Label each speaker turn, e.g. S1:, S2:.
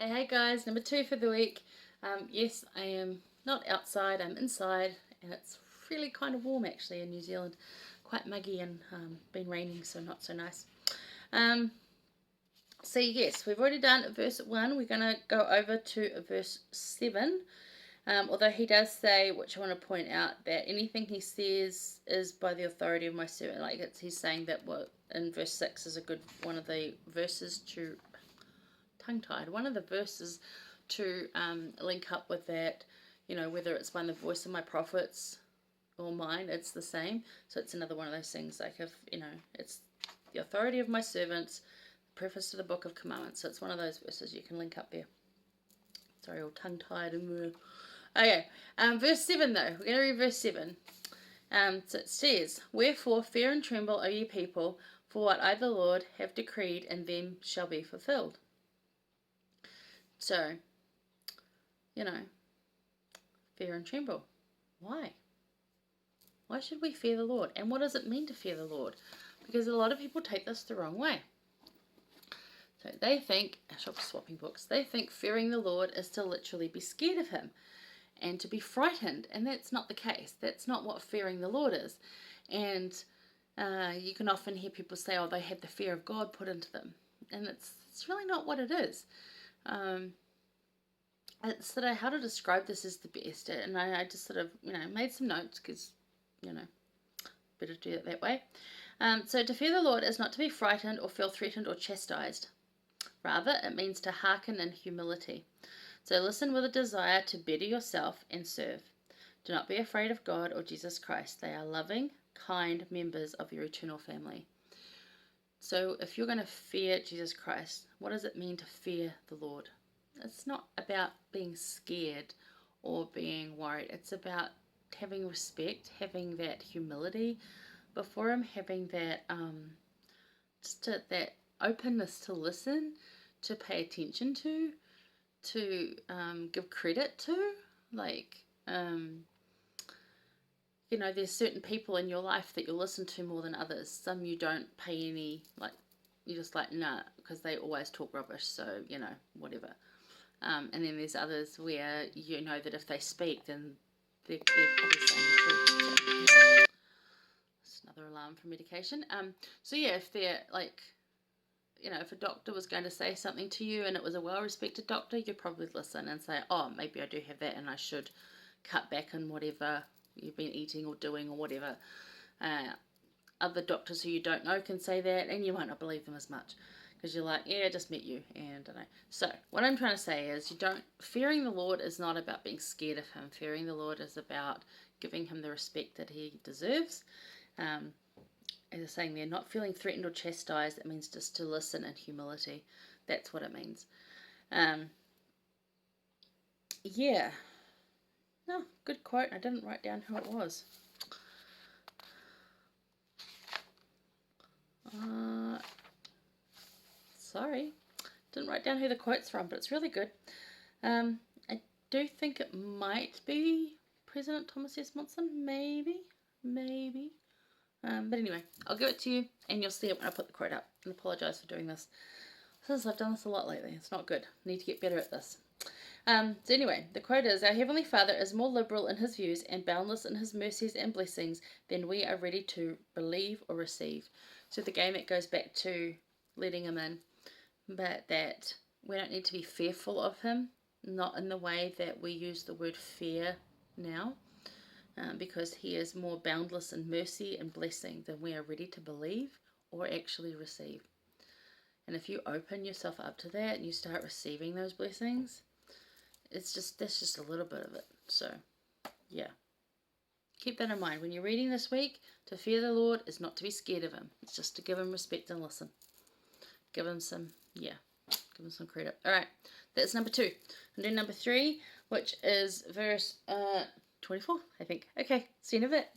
S1: Hey guys, number 2 for the week. Yes, I am not outside, I'm inside, and it's really kind of warm actually in New Zealand. Quite muggy and been raining, so not so nice. So yes, we've already done verse 1. We're going to go over to verse 7. Although he does say, which I want to point out, that anything he says is by the authority of my servant. He's saying that in verse 6 is a good one of the verses to tongue-tied. One of the verses to link up with that, whether it's by the voice of my prophets or mine, it's the same. So it's another one of those things, like if, it's the authority of my servants, preface to the book of commandments. So it's one of those verses you can link up there. Sorry, all tongue-tied. Okay, verse 7 though. We're going to read verse 7. So it says, "Wherefore fear and tremble, O ye people, for what I the Lord have decreed, and them shall be fulfilled." So, fear and tremble. Why? Why should we fear the Lord? And what does it mean to fear the Lord? Because a lot of people take this the wrong way. So they think, swapping books, they think fearing the Lord is to literally be scared of him and to be frightened. And that's not the case. That's not what fearing the Lord is. And you can often hear people say, oh, they have the fear of God put into them. And it's really not what it is. It's sort of how to describe this is the best, and I just sort of made some notes because better do it that way. So to fear the Lord is not to be frightened or feel threatened or chastised. Rather, it means to hearken in humility. So listen with a desire to better yourself and serve. Do not be afraid of God or Jesus Christ. They are loving, kind members of your eternal family. So if you're going to fear Jesus Christ, what does it mean to fear the Lord? It's not about being scared or being worried. It's about having respect, having that humility before him, having that that openness to listen, to pay attention to give credit to. There's certain people in your life that you'll listen to more than others. Some you don't pay any, you're just nah, because they always talk rubbish, so, whatever. And then there's others where you know that if they speak, then they're probably saying the truth. So, that's another alarm for medication. So yeah, if they're if a doctor was going to say something to you and it was a well-respected doctor, you'd probably listen and say, oh, maybe I do have that and I should cut back on whatever you've been eating or doing or whatever. Other doctors who you don't know can say that and you might not believe them as much because you're like, yeah, I just met you and I don't know. So what I'm trying to say is fearing the Lord is not about being scared of him. Fearing the Lord is about giving him the respect that he deserves. As I'm saying there, not feeling threatened or chastised, it means just to listen in humility. That's what it means. Yeah. No, good quote. I didn't write down who it was. Sorry. Didn't write down who the quote's from, but it's really good. I do think it might be President Thomas S. Monson. Maybe. But anyway, I'll give it to you, and you'll see it when I put the quote up. And apologise for doing this. Since I've done this a lot lately, it's not good. I need to get better at this. So anyway, the quote is, "Our Heavenly Father is more liberal in his views and boundless in his mercies and blessings than we are ready to believe or receive." So again, it goes back to letting him in, but that we don't need to be fearful of him, not in the way that we use the word fear now, because he is more boundless in mercy and blessing than we are ready to believe or actually receive. And if you open yourself up to that and you start receiving those blessings, that's just a little bit of it. So, yeah. Keep that in mind. When you're reading this week, to fear the Lord is not to be scared of him. It's just to give him respect and listen. Give him some credit. Alright, that's number 2. And then number 3, which is verse 24, I think. Okay, see you in a bit.